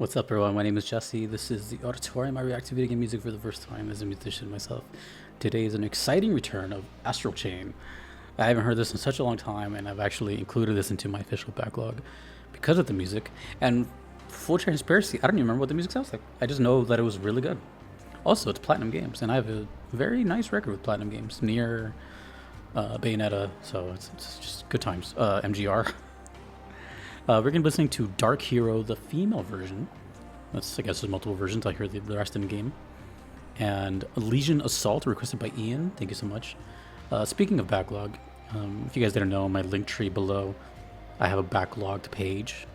What's up, everyone? My name is Jesse. This is the Auditorium. I react to video game music for the first time as a musician myself. Today is an exciting return of Astral Chain. I haven't heard this in such a long time, and I've actually included this into my official backlog because of the music. And full transparency, I don't even remember what the music sounds like. I just know that it was really good. Also, it's Platinum Games, and I have a very nice record with Platinum Games near Bayonetta, so it's just good times. MGR. We're going to be listening to Dark Hero, the female version. I guess there's multiple versions. I'll hear the rest in the game. And Legion Assault, requested by Ian. Thank you so much. Speaking of backlog, if you guys didn't know, my link tree below, I have a backlogged page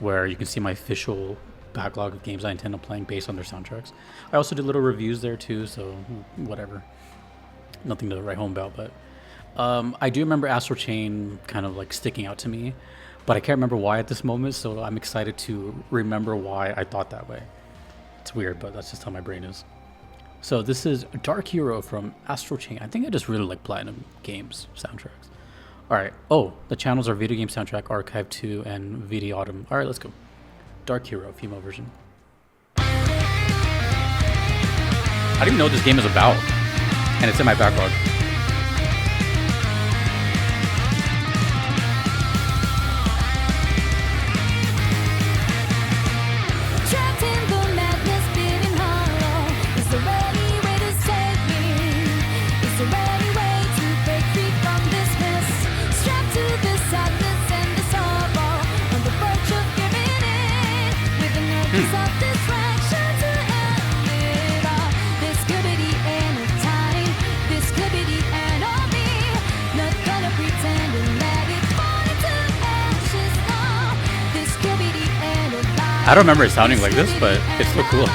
where you can see my official backlog of games I intend on playing based on their soundtracks. I also did little reviews there too, so whatever. Nothing to write home about, but I do remember Astral Chain kind of like sticking out to me. But I can't remember why at this moment, so I'm excited to remember why I thought that way. It's weird, but that's just how my brain is. So this is Dark Hero from Astral Chain. I think I just really like Platinum Games soundtracks. Alright, the channels are Video Game Soundtrack Archive 2 and VD Autumn. Alright, let's go. Dark Hero, female version. I don't even know what this game is about, and it's in my backlog. I don't remember it sounding like this, but it's so cool.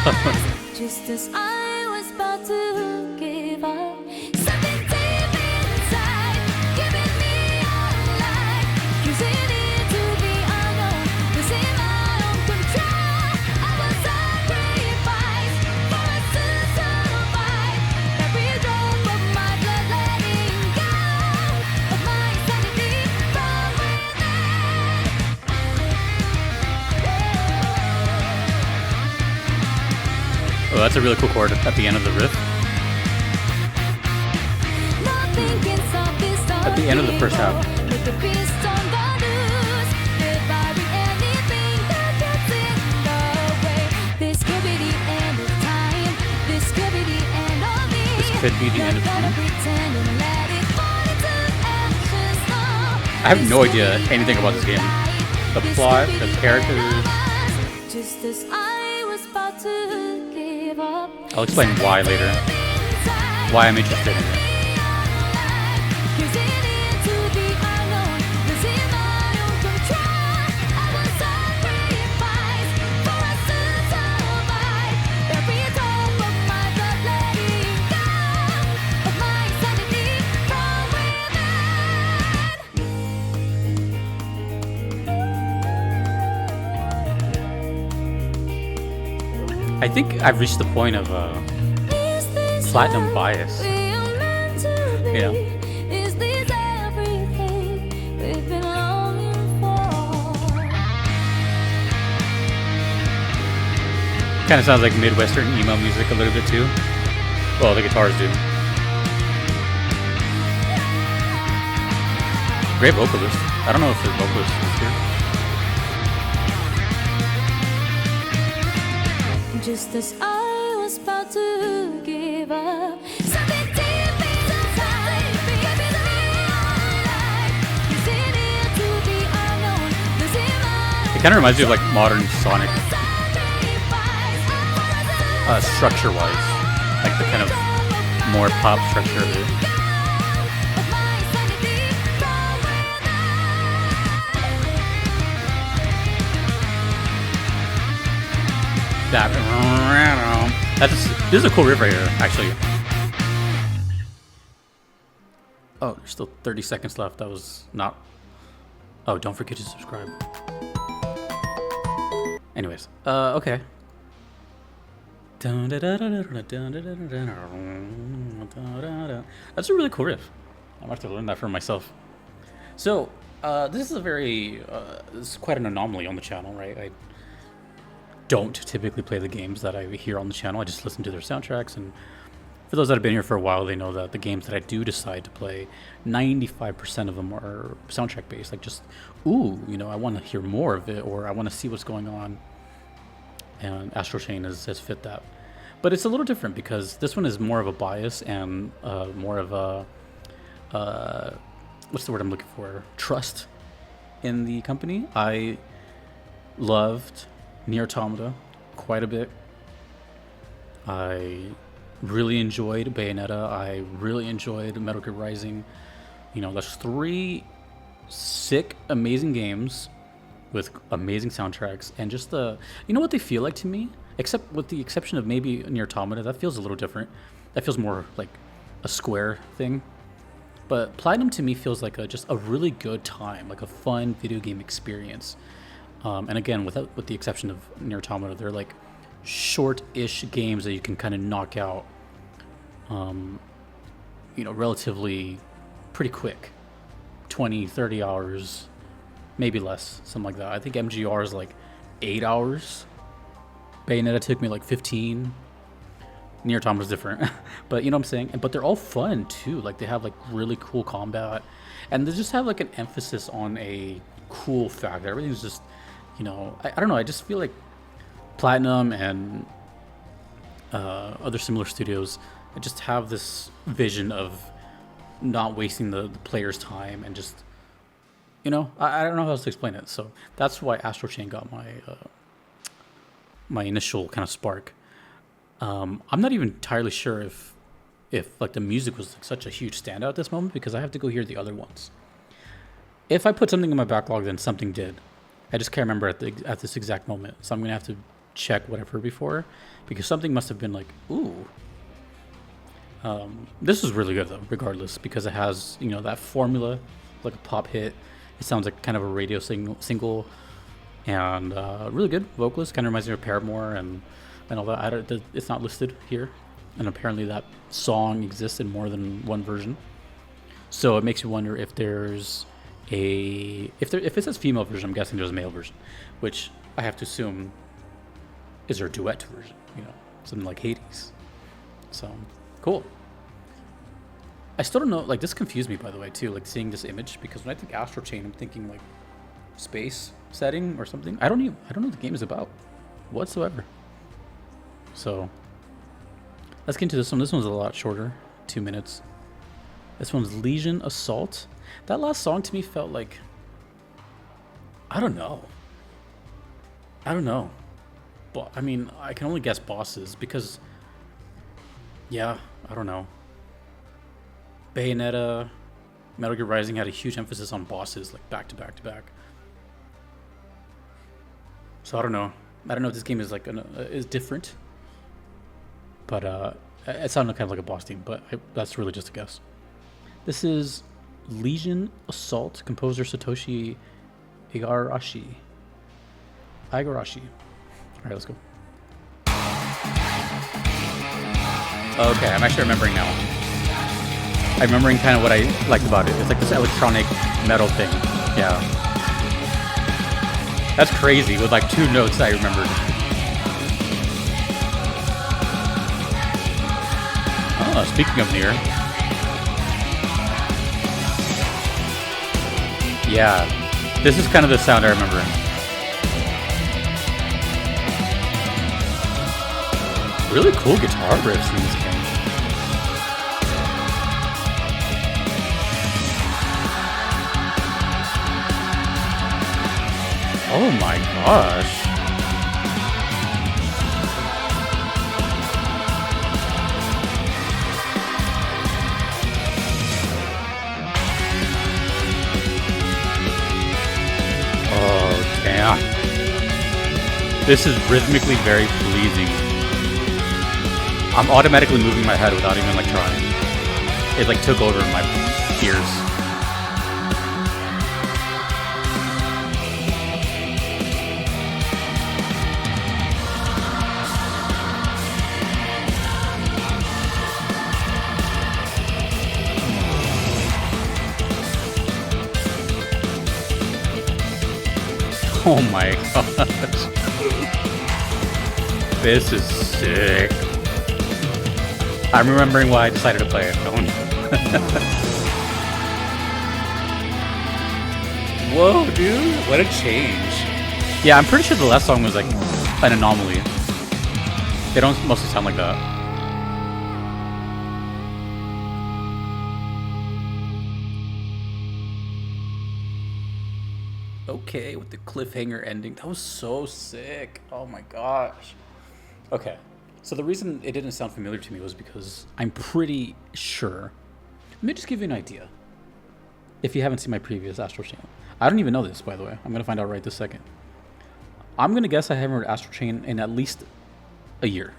Just as I was about to give up, something deep inside, giving me a light, using it to be unknown, losing my own control. I was sacrificed for us to survive. Every drop of my blood letting go of my sanity from within. Oh, that's a really cool chord at the end of the riff. At the end of the first half. This could be the end of time. I have no idea anything about this game. The plot, the characters. Just as I was about to give up. I'll explain why later. Why I'm interested in it. I think I've reached the point of platinum bias. Yeah. Kind of sounds like Midwestern emo music a little bit too. Well, the guitars do. Great vocalist. I don't know if the vocalist is here. Just as I was about to give up, something deep inside, giving me a light, using it to be unknown, losing my It kind of reminds me of like modern Sonic, structure-wise, like the kind of more pop structure of it. This is a cool riff right here, actually. Oh, there's still 30 seconds left. That was not... Oh, don't forget to subscribe. Anyways, okay. That's a really cool riff. I'm gonna have to learn that for myself. So, this is a very... this is quite an anomaly on the channel, right? don't typically play the games that I hear on the channel. I just listen to their soundtracks, and for those that have been here for a while, they know that the games that I do decide to play, 95% of them are soundtrack based. Like just, ooh, I want to hear more of it, or I want to see what's going on. And Astral Chain has fit that. But it's a little different because this one is more of a bias and more of a, what's the word I'm looking for? Trust in the company. I loved Nier Automata quite a bit. I really enjoyed Bayonetta. I really enjoyed Metal Gear Rising. That's 3 sick, amazing games with amazing soundtracks, and just what they feel like to me, except with the exception of maybe Nier Automata, that feels a little different. That feels more like a Square thing. But Platinum to me feels like just a really good time, like a fun video game experience. And again, with the exception of Nier Automata, they're like short-ish games that you can kind of knock out, relatively pretty quick, 20, 30 hours, maybe less, something like that. I think MGR is like 8 hours. Bayonetta took me like 15. Nier Automata is different, but you know what I'm saying? But they're all fun too. Like they have like really cool combat, and they just have like an emphasis on a cool factor. Everything's just, I don't know. I just feel like Platinum and other similar studios just have this vision of not wasting the player's time and just, I don't know how else to explain it. So that's why Astral Chain got my initial kind of spark. I'm not even entirely sure if like the music was like such a huge standout at this moment, because I have to go hear the other ones. If I put something in my backlog, then something did. I just can't remember at this exact moment. So I'm gonna have to check what I've heard before, because something must have been like, ooh. This is really good though, regardless, because it has that formula, like a pop hit. It sounds like kind of a radio single, and really good vocalist. Kind of reminds me of Paramore and all that. It's not listed here, and apparently that song exists in more than one version. So it makes you wonder if there's if it says female version, I'm guessing there's a male version, which I have to assume is their duet version, something like Hades. So cool. I still don't know, like this confused me, by the way, too, like seeing this image, because when I think Astral Chain, I'm thinking like space setting or something. I don't know what the game is about whatsoever. So let's get into this one. This one's a lot shorter, 2 minutes. This one's Legion Assault. That last song to me felt like, I don't know. But I mean, I can only guess bosses, because yeah, I don't know. Bayonetta, Metal Gear Rising had a huge emphasis on bosses, like back to back to back. So I don't know if this game is like is different, but it sounded kind of like a boss theme, but that's really just a guess. This is Legion Assault, composer Satoshi Igarashi. All right, let's go. Okay, I'm actually remembering now. I'm remembering kind of what I liked about it. It's like this electronic metal thing. Yeah. That's crazy, with like 2 notes I remembered. Oh, speaking of Nier. Yeah, this is kind of the sound I remember. Really cool guitar riffs in this game. Oh my gosh. Oh, damn. This is rhythmically very pleasing. I'm automatically moving my head without even like trying. It like took over my ears. Oh my gosh. This is sick. I'm remembering why I decided to play it. Whoa, dude. What a change. Yeah, I'm pretty sure the last song was like an anomaly. They don't mostly sound like that. Okay, with the cliffhanger ending. That was so sick. Oh my gosh. Okay. So the reason it didn't sound familiar to me was because I'm pretty sure. Let me just give you an idea. If you haven't seen my previous Astral Chain. I don't even know this, by the way. I'm going to find out right this second. I'm going to guess I haven't heard Astral Chain in at least a year.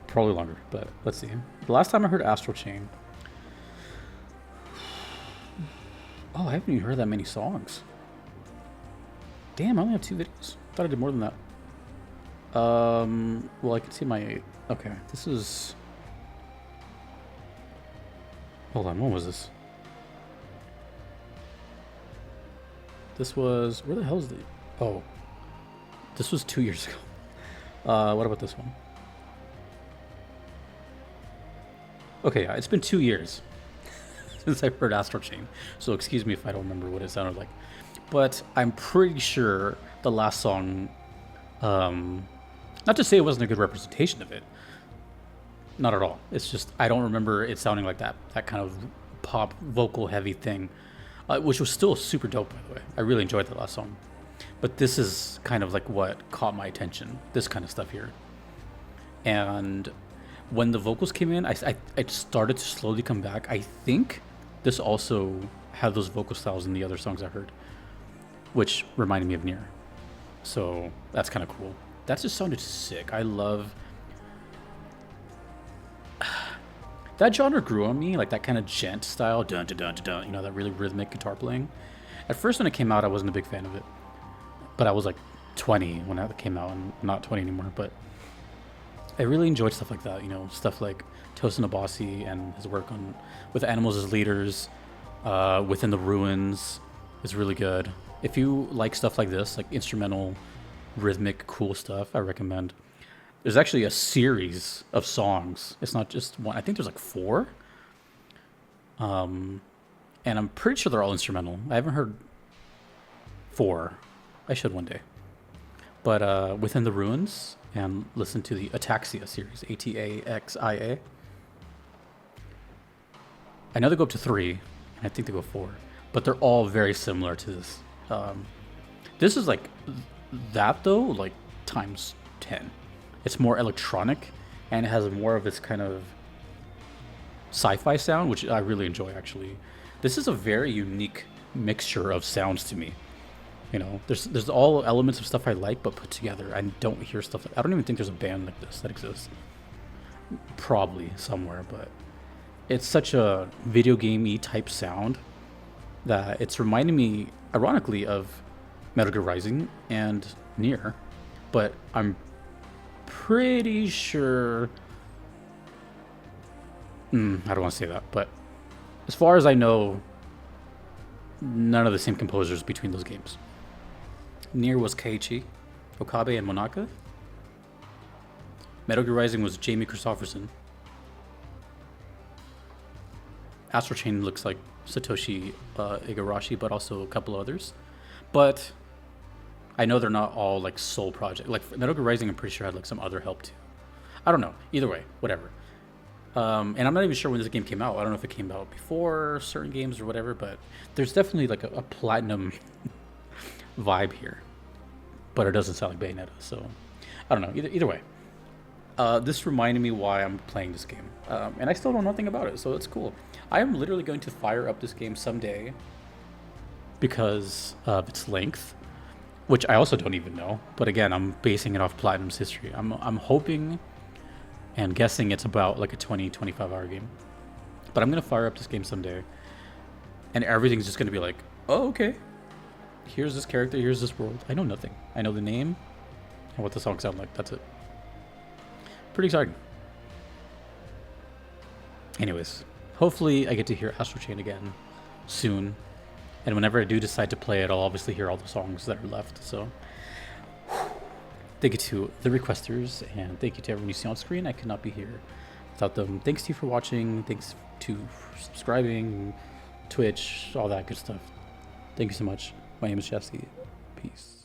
Probably longer, but let's see. The last time I heard Astral Chain. Oh, I haven't even heard that many songs. Damn, I only have 2 videos. Thought I did more than that. Well, I can see my... Okay, this is... Hold on, when was this? This was... Where the hell is the... Oh. This was 2 years ago. What about this one? Okay, yeah, it's been 2 years since I've heard Astral Chain. So excuse me if I don't remember what it sounded like. But I'm pretty sure the last song... not to say it wasn't a good representation of it. Not at all. It's just I don't remember it sounding like that kind of pop vocal heavy thing, which was still super dope, by the way. I really enjoyed the last song. But this is kind of like what caught my attention, this kind of stuff here. And when the vocals came in, I started to slowly come back. I think this also had those vocal styles in the other songs I heard, which reminded me of Nier. So that's kind of cool. That just sounded sick. I love... That genre grew on me, like that kind of gent style, dun dun dun dun dun, you know, that really rhythmic guitar playing. At first when it came out, I wasn't a big fan of it. But I was like 20 when that came out, and I'm not 20 anymore, but I really enjoyed stuff like that, you know, stuff like Tosin Abasi and his work on with animals as leaders, Within the Ruins is really good. If you like stuff like this, like instrumental, rhythmic, cool stuff, I recommend. There's actually a series of songs. It's not just one. I think there's like 4. And I'm pretty sure they're all instrumental. I haven't heard 4. I should one day. But Within the Ruins, and listen to the Ataxia series, Ataxia. I know they go up to 3, and I think they go 4, but they're all very similar to this. This is like that though, like times 10. It's more electronic, and it has more of its kind of sci-fi sound, which I really enjoy, actually. This is a very unique mixture of sounds to me. You know, there's all elements of stuff I like, but put together. I don't hear stuff. I don't even think there's a band like this that exists. Probably somewhere, but it's such a video game-y type sound that it's reminding me, ironically, of Metal Gear Rising and Nier, but I'm pretty sure... I don't want to say that, but as far as I know, none of the same composers between those games. Nier was Keiichi Okabe and Monaka. Metal Gear Rising was Jamie Christopherson. Astral Chain looks like Satoshi Igarashi, but also a couple others. But I know they're not all like sole project. Like Metal Gear Rising, I'm pretty sure had like some other help too. I don't know. Either way, whatever. And I'm not even sure when this game came out. I don't know if it came out before certain games or whatever, but there's definitely like a platinum vibe here. But it doesn't sound like Bayonetta, so I don't know. Either way. This reminded me why I'm playing this game. And I still know nothing about it, so it's cool. I am literally going to fire up this game someday because of its length, which I also don't even know. But again, I'm basing it off Platinum's history. I'm hoping and guessing it's about like a 20-25 hour game. But I'm going to fire up this game someday, and everything's just going to be like, oh, okay. Here's this character, here's this world. I know nothing. I know the name and what the songs sound like. That's it. Pretty exciting. Anyways, hopefully I get to hear Astral Chain again soon. And whenever I do decide to play it, I'll obviously hear all the songs that are left. So Thank you to the requesters, and thank you to everyone you see on screen. I could not be here without them. Thanks to you for watching. Thanks to subscribing, Twitch, all that good stuff. Thank you so much. My name is Jesse. Peace.